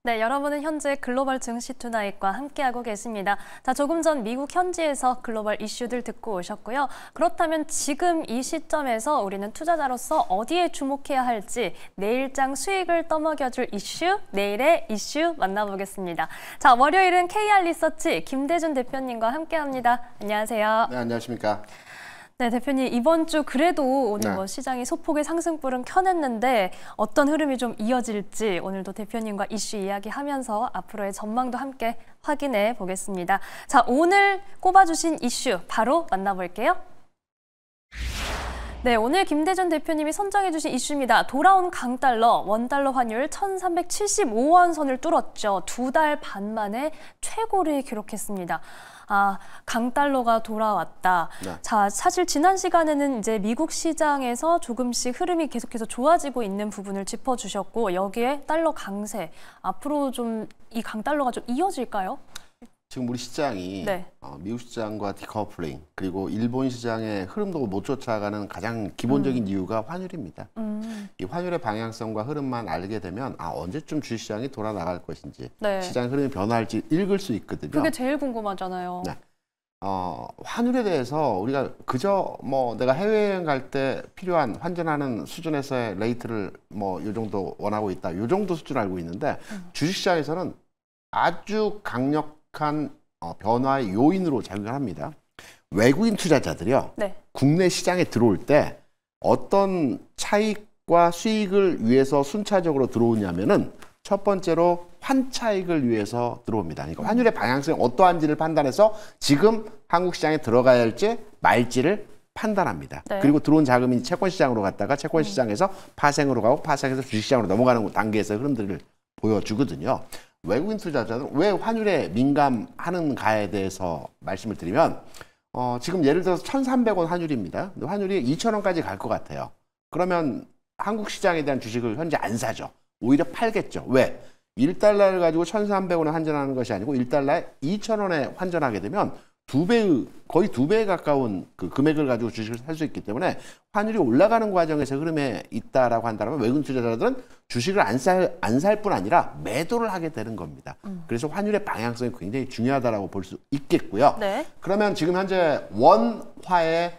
네, 여러분은 현재 글로벌 증시 투나잇과 함께하고 계십니다. 자, 조금 전 미국 현지에서 글로벌 이슈들 듣고 오셨고요. 그렇다면 지금 이 시점에서 우리는 투자자로서 어디에 주목해야 할지 내일장 수익을 떠먹여줄 이슈, 내일의 이슈 만나보겠습니다. 자, 월요일은 KR 리서치 김대준 대표님과 함께합니다. 안녕하세요. 네, 안녕하십니까. 네, 대표님 이번 주 그래도 오늘 네. 시장이 소폭의 상승불은 켜냈는데 어떤 흐름이 좀 이어질지 오늘도 대표님과 이슈 이야기하면서 앞으로의 전망도 함께 확인해 보겠습니다. 자, 오늘 꼽아주신 이슈 바로 만나볼게요. 네, 오늘 김대준 대표님이 선정해주신 이슈입니다. 돌아온 강달러, 원달러 환율 1375원 선을 뚫었죠. 2달 반 만에 최고를 기록했습니다. 아, 강달러가 돌아왔다. 네. 자, 사실 지난 시간에는 이제 미국 시장에서 조금씩 흐름이 계속해서 좋아지고 있는 부분을 짚어주셨고 여기에 달러 강세, 앞으로 좀 이 강달러가 좀 이어질까요? 지금 우리 시장이 네. 미국 시장과 디커플링 그리고 일본 시장의 흐름도 못 쫓아가는 가장 기본적인 이유가 환율입니다. 이 환율의 방향성과 흐름만 알게 되면 언제쯤 주식시장이 돌아나갈 것인지 네. 시장 흐름이 변화할지 읽을 수 있거든요. 그게 제일 궁금하잖아요. 네. 환율에 대해서 우리가 그저 내가 해외여행 갈 때 필요한 환전하는 수준에서의 레이트를 요 정도 원하고 있다. 요 정도 수준 알고 있는데 주식시장에서는 아주 강력한 변화의 요인으로 작용을 합니다. 외국인 투자자들이요. 네. 국내 시장에 들어올 때 어떤 차익과 수익을 위해서 순차적으로 들어오냐면은 첫 번째로 환차익을 위해서 들어옵니다. 그러니까 환율의 방향성이 어떠한지를 판단해서 지금 한국 시장에 들어가야 할지 말지를 판단합니다. 네. 그리고 들어온 자금이 채권 시장으로 갔다가 채권 시장에서 파생으로 가고 파생해서 주식시장으로 넘어가는 단계에서 흐름들을 보여주거든요. 외국인 투자자는 왜 환율에 민감하는가에 대해서 말씀을 드리면 지금 예를 들어서 1,300원 환율입니다. 환율이 2,000원까지 갈 것 같아요. 그러면 한국 시장에 대한 주식을 현재 안 사죠. 오히려 팔겠죠. 왜? 1달러를 가지고 1,300원에 환전하는 것이 아니고 1달러에 2,000원에 환전하게 되면 거의 2배에 가까운 그 금액을 가지고 주식을 살 수 있기 때문에 환율이 올라가는 과정에서 흐름에 있다라고 한다면 외국인 투자자들은 주식을 안 살 뿐 아니라 매도를 하게 되는 겁니다. 그래서 환율의 방향성이 굉장히 중요하다라고 볼 수 있겠고요. 네. 그러면 지금 현재 원화의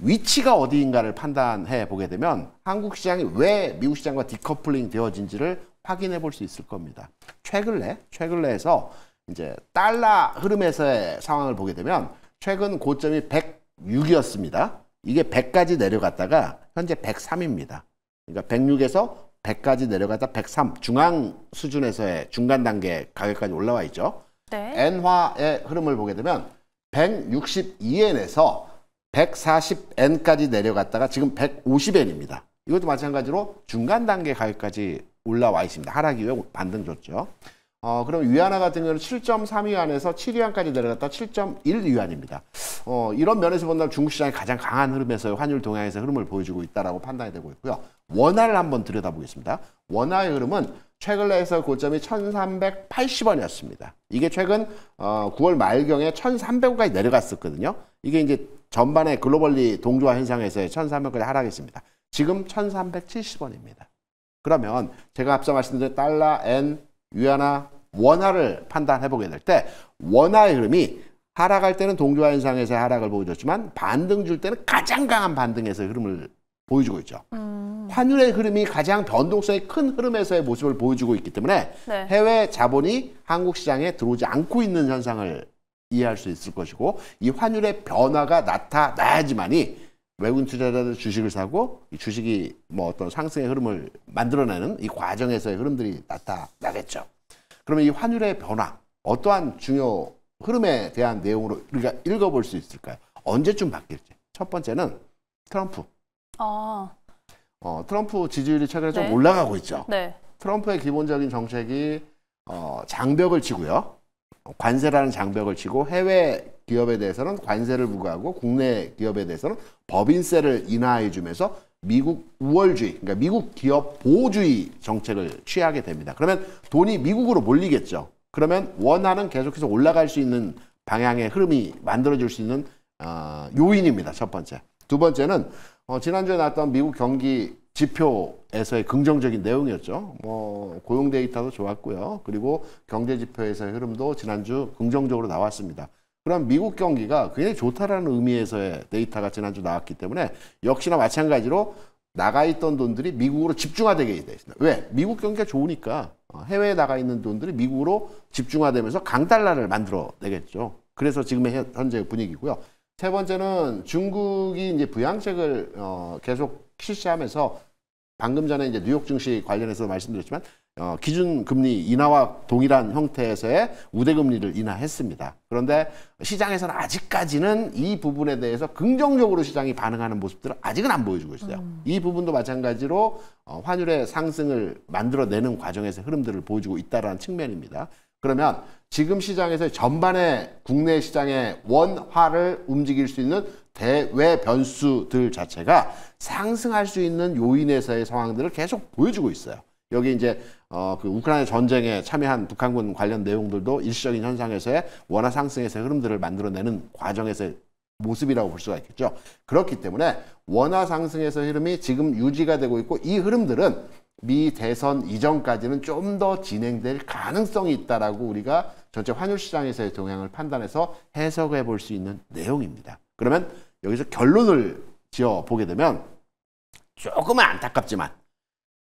위치가 어디인가를 판단해 보게 되면 한국 시장이 왜 미국 시장과 디커플링 되어진지를 확인해 볼 수 있을 겁니다. 최근래에서 이제 달러 흐름에서의 상황을 보게 되면 최근 고점이 106이었습니다. 이게 100까지 내려갔다가 현재 103입니다. 그러니까 106에서 100까지 내려갔다 103 중앙 수준에서의 중간 단계 가격까지 올라와 있죠. 네. 엔화의 흐름을 보게 되면 162엔에서 140엔까지 내려갔다가 지금 150엔입니다. 이것도 마찬가지로 중간 단계 가격까지 올라와 있습니다. 하락 이후에 반등 줬죠. 그럼 위안화 같은 경우는 7.3위안에서 7위안까지 내려갔다 7.1위안입니다. 이런 면에서 본다면 중국 시장이 가장 강한 흐름에서 환율 동향에서 흐름을 보여주고 있다라고 판단이 되고 있고요. 원화를 한번 들여다보겠습니다. 원화의 흐름은 최근에서 고점이 1,380원이었습니다. 이게 최근 9월 말경에 1,300원까지 내려갔었거든요. 이게 이제 전반의 글로벌리 동조화 현상에서의 1,300원까지 하락했습니다. 지금 1,370원입니다. 그러면 제가 앞서 말씀드린 달러, 엔, 위안화, 원화를 판단해 보게 될 때 원화의 흐름이 하락할 때는 동조화 현상에서의 하락을 보여줬지만 반등 줄 때는 가장 강한 반등에서의 흐름을 보여주고 있죠. 환율의 흐름이 가장 변동성이 큰 흐름에서의 모습을 보여주고 있기 때문에 네. 해외 자본이 한국 시장에 들어오지 않고 있는 현상을 이해할 수 있을 것이고 이 환율의 변화가 나타나야지만이 외국인 투자자들 주식을 사고 이 주식이 어떤 상승의 흐름을 만들어내는 이 과정에서의 흐름들이 나타나겠죠. 그러면 이 환율의 변화, 어떠한 중요 흐름에 대한 내용으로 우리가 읽어볼 수 있을까요? 언제쯤 바뀔지. 첫 번째는 트럼프. 트럼프 지지율이 최근에 좀 네. 올라가고 있죠. 네. 트럼프의 기본적인 정책이 장벽을 치고요. 관세라는 장벽을 치고 해외 기업에 대해서는 관세를 부과하고 국내 기업에 대해서는 법인세를 인하해 주면서 미국 우월주의, 그러니까 미국 기업 보호주의 정책을 취하게 됩니다. 그러면 돈이 미국으로 몰리겠죠. 그러면 원화는 계속해서 올라갈 수 있는 방향의 흐름이 만들어질 수 있는 요인입니다. 첫 번째. 두 번째는 지난주에 나왔던 미국 경기 지표에서의 긍정적인 내용이었죠. 고용 데이터도 좋았고요. 그리고 경제 지표에서의 흐름도 지난주 긍정적으로 나왔습니다. 그럼 미국 경기가 굉장히 좋다라는 의미에서의 데이터가 지난주 나왔기 때문에 역시나 마찬가지로 나가 있던 돈들이 미국으로 집중화되게 돼 있습니다. 왜? 미국 경기가 좋으니까 해외에 나가 있는 돈들이 미국으로 집중화되면서 강달러를 만들어내겠죠. 그래서 지금의 현재 분위기고요. 세 번째는 중국이 이제 부양책을 계속 실시하면서 방금 전에 이제 뉴욕 증시 관련해서 말씀드렸지만 기준 금리 인하와 동일한 형태에서의 우대 금리를 인하했습니다. 그런데 시장에서는 아직까지는 이 부분에 대해서 긍정적으로 시장이 반응하는 모습들을 아직은 안 보여주고 있어요. 이 부분도 마찬가지로 환율의 상승을 만들어내는 과정에서 흐름들을 보여주고 있다는 측면입니다. 그러면 지금 시장에서 전반의 국내 시장의 원화를 움직일 수 있는 대외 변수들 자체가 상승할 수 있는 요인에서의 상황들을 계속 보여주고 있어요. 여기 이제 그 우크라이나 전쟁에 참여한 북한군 관련 내용들도 일시적인 현상에서의 원화 상승에서의 흐름들을 만들어내는 과정에서의 모습이라고 볼 수가 있겠죠. 그렇기 때문에 원화 상승에서의 흐름이 지금 유지가 되고 있고 이 흐름들은 미 대선 이전까지는 좀 더 진행될 가능성이 있다라고 우리가 전체 환율 시장에서의 동향을 판단해서 해석해 볼 수 있는 내용입니다. 그러면 여기서 결론을 지어 보게 되면 조금은 안타깝지만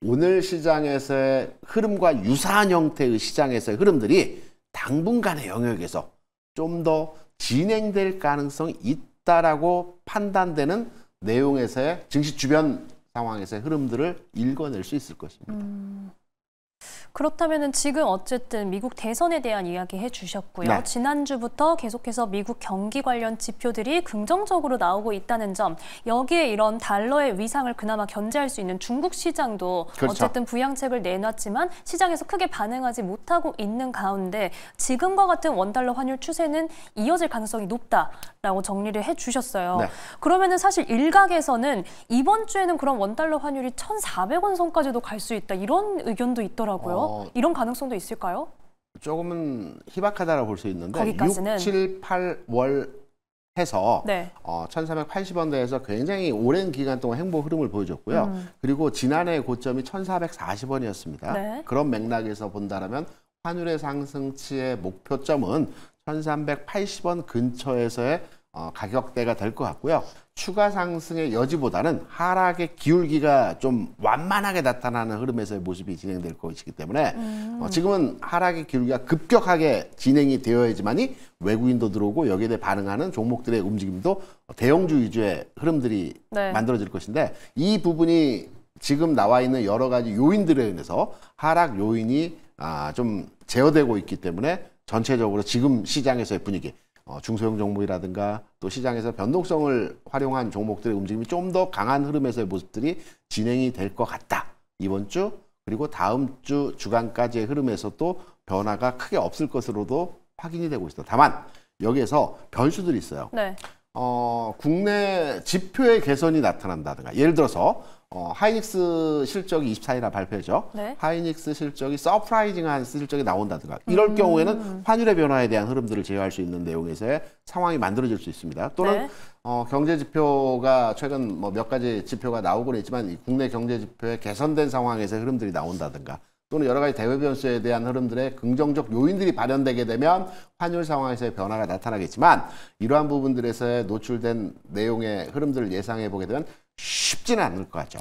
오늘 시장에서의 흐름과 유사한 형태의 시장에서의 흐름들이 당분간의 영역에서 좀 더 진행될 가능성이 있다라고 판단되는 내용에서의 증시 주변 상황에서의 흐름들을 읽어낼 수 있을 것입니다. 그렇다면은 지금 어쨌든 미국 대선에 대한 이야기 해주셨고요. 네. 지난주부터 계속해서 미국 경기 관련 지표들이 긍정적으로 나오고 있다는 점, 여기에 이런 달러의 위상을 그나마 견제할 수 있는 중국 시장도 그렇죠. 어쨌든 부양책을 내놨지만 시장에서 크게 반응하지 못하고 있는 가운데 지금과 같은 원달러 환율 추세는 이어질 가능성이 높다라고 정리를 해주셨어요. 네. 그러면은 사실 일각에서는 이번 주에는 그런 원달러 환율이 1,400원 선까지도 갈 수 있다 이런 의견도 있더라고요. 이런 가능성도 있을까요? 조금은 희박하다고 볼 수 있는데 거기까지는. 6, 7, 8월 해서 네. 1380원대에서 굉장히 오랜 기간 동안 행보 흐름을 보여줬고요. 그리고 지난해 고점이 1440원이었습니다. 네. 그런 맥락에서 본다면 환율의 상승치의 목표점은 1380원 근처에서의 가격대가 될 것 같고요. 추가 상승의 여지보다는 하락의 기울기가 좀 완만하게 나타나는 흐름에서의 모습이 진행될 것이기 때문에 지금은 하락의 기울기가 급격하게 진행이 되어야지만이 외국인도 들어오고 여기에 대해 반응하는 종목들의 움직임도 대형주 위주의 흐름들이 네. 만들어질 것인데 이 부분이 지금 나와 있는 여러 가지 요인들에 인해서 하락 요인이 좀 제어되고 있기 때문에 전체적으로 지금 시장에서의 분위기 중소형 종목이라든가 또 시장에서 변동성을 활용한 종목들의 움직임이 좀 더 강한 흐름에서의 모습들이 진행이 될 것 같다. 이번 주 그리고 다음 주 주간까지의 흐름에서도 변화가 크게 없을 것으로도 확인이 되고 있습니다. 다만 여기에서 변수들이 있어요. 네. 국내 지표의 개선이 나타난다든가 예를 들어서 하이닉스 실적이 24일날 발표죠. 네. 하이닉스 실적이 서프라이징한 실적이 나온다든가 이럴 경우에는 환율의 변화에 대한 흐름들을 제어할 수 있는 내용에서의 상황이 만들어질 수 있습니다. 또는 네. 경제 지표가 최근 몇 가지 지표가 나오고는 있지만 이 국내 경제 지표의 개선된 상황에서 흐름들이 나온다든가 또는 여러 가지 대외 변수에 대한 흐름들의 긍정적 요인들이 발현되게 되면 환율 상황에서의 변화가 나타나겠지만 이러한 부분들에서의 노출된 내용의 흐름들을 예상해 보게 되면 쉽지는 않을 것 같죠.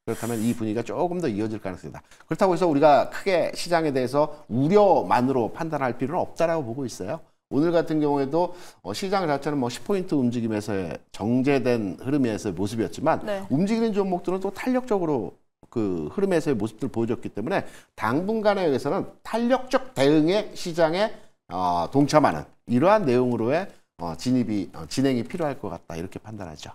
그렇다면 이 분위기가 조금 더 이어질 가능성이 있다. 그렇다고 해서 우리가 크게 시장에 대해서 우려만으로 판단할 필요는 없다라고 보고 있어요. 오늘 같은 경우에도 시장 자체는 10포인트 움직임에서의 정제된 흐름에서의 모습이었지만 네. 움직이는 종목들은 또 탄력적으로 그 흐름에서의 모습들을 보여줬기 때문에 당분간에 의해서는 탄력적 대응의 시장에 동참하는 이러한 내용으로의 진행이 필요할 것 같다 이렇게 판단하죠.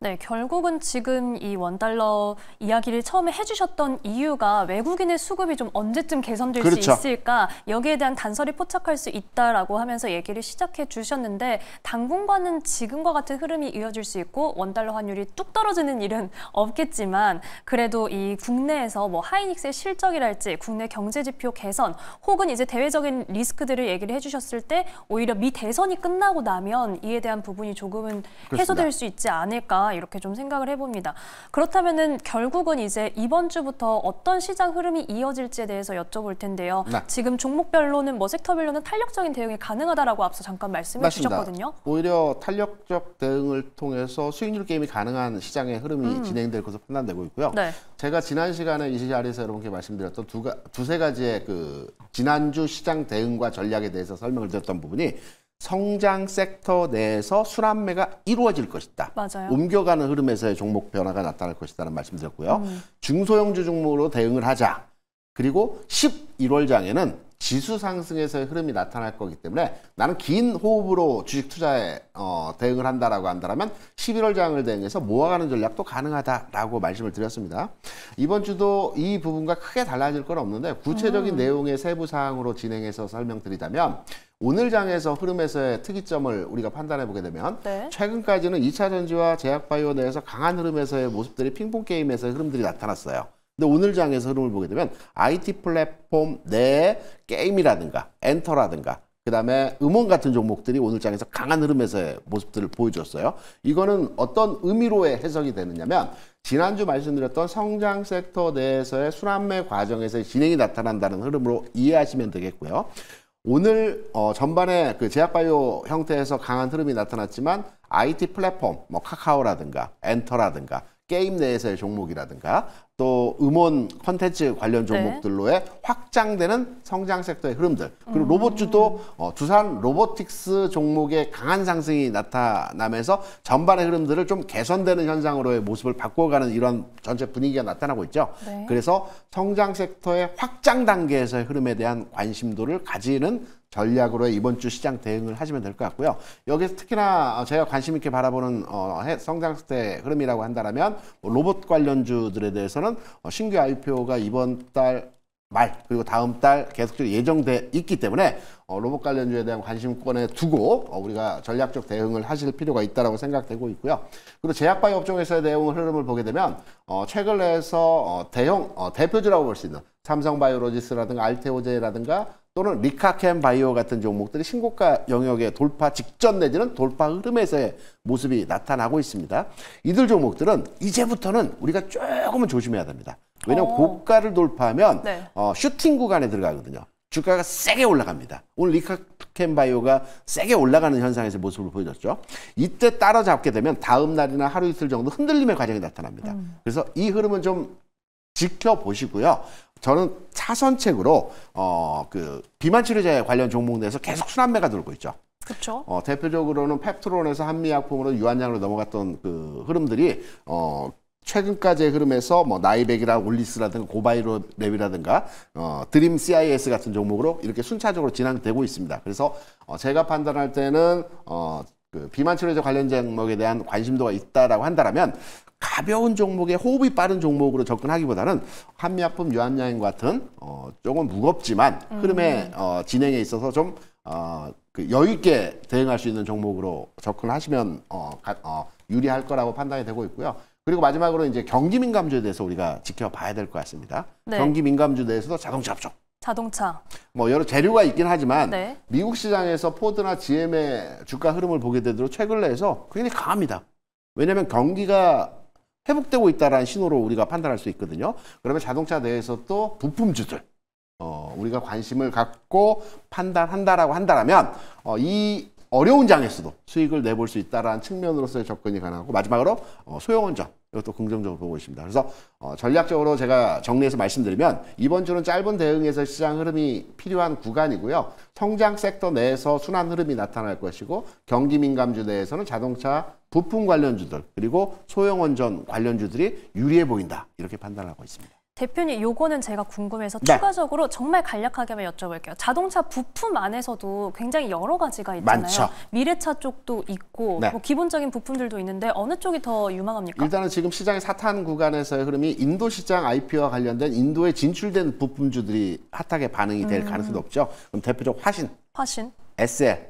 네, 결국은 지금 이 원달러 이야기를 처음에 해주셨던 이유가 외국인의 수급이 좀 언제쯤 개선될 그렇죠. 수 있을까 여기에 대한 단서를 포착할 수 있다라고 하면서 얘기를 시작해 주셨는데 당분간은 지금과 같은 흐름이 이어질 수 있고 원달러 환율이 뚝 떨어지는 일은 없겠지만 그래도 이 국내에서 하이닉스의 실적이랄지 국내 경제지표 개선 혹은 이제 대외적인 리스크들을 얘기를 해주셨을 때 오히려 미 대선이 끝나고 나면 이에 대한 부분이 조금은 그렇습니다. 해소될 수 있지 않을까 아닌가 이렇게 좀 생각을 해봅니다. 그렇다면은 결국은 이제 이번 주부터 어떤 시장 흐름이 이어질지에 대해서 여쭤볼 텐데요. 네. 지금 종목별로는 뭐 섹터별로는 탄력적인 대응이 가능하다라고 앞서 잠깐 말씀해 맞습니다. 주셨거든요. 오히려 탄력적 대응을 통해서 수익률 게임이 가능한 시장의 흐름이 진행될 것으로 판단되고 있고요. 네. 제가 지난 시간에 이 자리에서 여러분께 말씀드렸던 두세 가지의 그 지난주 시장 대응과 전략에 대해서 설명을 드렸던 부분이 성장 섹터 내에서 순환매가 이루어질 것이다. 맞아요. 옮겨가는 흐름에서의 종목 변화가 나타날 것이다는 말씀드렸고요. 중소형주 종목으로 대응을 하자. 그리고 11월장에는 지수 상승에서의 흐름이 나타날 거기 때문에 나는 긴 호흡으로 주식 투자에 대응을 한다라고 한다면 11월장을 대응해서 모아가는 전략도 가능하다라고 말씀을 드렸습니다. 이번 주도 이 부분과 크게 달라질 건 없는데 구체적인 내용의 세부 사항으로 진행해서 설명드리자면 오늘 장에서 흐름에서의 특이점을 우리가 판단해 보게 되면 네. 최근까지는 2차 전지와 제약바이오 내에서 강한 흐름에서의 모습들이 핑퐁 게임에서의 흐름들이 나타났어요. 근데 오늘 장에서 흐름을 보게 되면 IT 플랫폼 내의 게임이라든가 엔터라든가 그다음에 음원 같은 종목들이 오늘 장에서 강한 흐름에서의 모습들을 보여줬어요. 이거는 어떤 의미로의 해석이 되느냐면 지난주 말씀드렸던 성장 섹터 내에서의 순환매 과정에서의 진행이 나타난다는 흐름으로 이해하시면 되겠고요. 오늘 전반에 그 제약바이오 형태에서 강한 흐름이 나타났지만 IT 플랫폼, 뭐 카카오라든가 엔터라든가 게임 내에서의 종목이라든가 또 음원 콘텐츠 관련 종목들로의 확장되는 성장 섹터의 흐름들 그리고 로봇주도 두산 로보틱스 종목의 강한 상승이 나타나면서 전반의 흐름들을 좀 개선되는 현상으로의 모습을 바꿔가는 이런 전체 분위기가 나타나고 있죠. 네. 그래서 성장 섹터의 확장 단계에서의 흐름에 대한 관심도를 가지는 전략으로 이번 주 시장 대응을 하시면 될 것 같고요. 여기서 특히나 제가 관심 있게 바라보는 성장 섹터의 흐름이라고 한다면 로봇 관련주들에 대해서는 신규 IPO가 이번 달 말 그리고 다음 달 계속적으로 예정돼 있기 때문에 로봇 관련주에 대한 관심권에 두고 우리가 전략적 대응을 하실 필요가 있다고 생각되고 있고요. 그리고 제약바이오 업종에서의 내용 흐름을 보게 되면 최근 내에서 대형 대표주라고 볼 수 있는 삼성바이오로지스라든가 알테오제라든가 또는 리카켐 바이오 같은 종목들이 신고가 영역의 돌파 직전 내지는 돌파 흐름에서의 모습이 나타나고 있습니다. 이들 종목들은 이제부터는 우리가 조금은 조심해야 됩니다. 왜냐하면 고가를 돌파하면 네. 슈팅 구간에 들어가거든요. 주가가 세게 올라갑니다. 오늘 리카켐 바이오가 세게 올라가는 현상에서 모습을 보여줬죠. 이때 따라잡게 되면 다음 날이나 하루 이틀 정도 흔들림의 과정이 나타납니다. 그래서 이 흐름은 좀 지켜보시고요. 저는 차선책으로 그 비만 치료제 관련 종목 내에서 계속 순환매가 돌고 있죠. 그렇죠. 대표적으로는 펩트론에서 한미약품으로 유한양으로 넘어갔던 그 흐름들이 최근까지의 흐름에서 뭐 나이백이라 올리스라든가 고바이로랩이라든가 드림 CIS 같은 종목으로 이렇게 순차적으로 진행되고 있습니다. 그래서 제가 판단할 때는 그 비만 치료제 관련 종목에 대한 관심도가 있다라고 한다면 가벼운 종목에 호흡이 빠른 종목으로 접근하기보다는 한미약품 유한양행 같은 조금 무겁지만 흐름의 진행에 있어서 좀 그 여유 있게 대응할 수 있는 종목으로 접근하시면 유리할 거라고 판단이 되고 있고요. 그리고 마지막으로 이제 경기 민감주에 대해서 우리가 지켜봐야 될 것 같습니다. 네. 경기 민감주 내에서도 자동차 업종. 자동차. 뭐 여러 재료가 있긴 하지만 네. 미국 시장에서 포드나 GM의 주가 흐름을 보게 되도록 최근 내에서 굉장히 강합니다. 왜냐하면 경기가 회복되고 있다는 신호로 우리가 판단할 수 있거든요. 그러면 자동차 내에서 또 부품주들 우리가 관심을 갖고 판단한다라고 한다면 이 어려운 장에서도 수익을 내볼 수 있다는 측면으로서의 접근이 가능하고 마지막으로 소형원전 이것도 긍정적으로 보고 있습니다. 그래서 전략적으로 제가 정리해서 말씀드리면 이번 주는 짧은 대응에서 시장 흐름이 필요한 구간이고요. 성장 섹터 내에서 순환 흐름이 나타날 것이고 경기 민감주 내에서는 자동차 부품 관련주들 그리고 소형원전 관련주들이 유리해 보인다 이렇게 판단하고 있습니다. 대표님, 요거는 제가 궁금해서 네. 추가적으로 정말 간략하게만 여쭤볼게요. 자동차 부품 안에서도 굉장히 여러 가지가 있잖아요. 많죠. 미래차 쪽도 있고 네. 뭐 기본적인 부품들도 있는데 어느 쪽이 더 유망합니까? 일단은 지금 시장의 사탄 구간에서의 흐름이 인도 시장 IPO와 관련된 인도에 진출된 부품주들이 핫하게 반응이 될 가능성이 높죠. 그럼 대표적 화신, 화신, SL,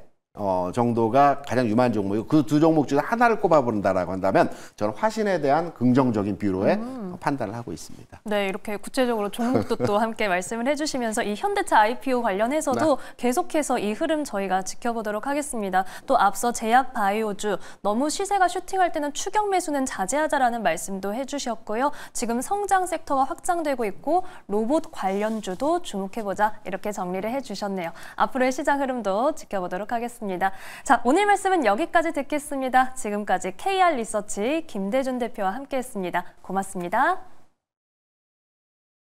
정도가 가장 유망한 종목이고 그 두 종목 중에 하나를 꼽아본다라고 한다면 저는 화신에 대한 긍정적인 뷰로의 판단을 하고 있습니다. 네, 이렇게 구체적으로 종목도 또 함께 말씀을 해주시면서 이 현대차 IPO 관련해서도 계속해서 이 흐름 저희가 지켜보도록 하겠습니다. 또 앞서 제약 바이오주 너무 시세가 슈팅할 때는 추격 매수는 자제하자라는 말씀도 해주셨고요. 지금 성장 섹터가 확장되고 있고 로봇 관련주도 주목해보자 이렇게 정리를 해주셨네요. 앞으로의 시장 흐름도 지켜보도록 하겠습니다. 자, 오늘 말씀은 여기까지 듣겠습니다. 지금까지 KR 리서치 김대준 대표와 함께했습니다. 고맙습니다.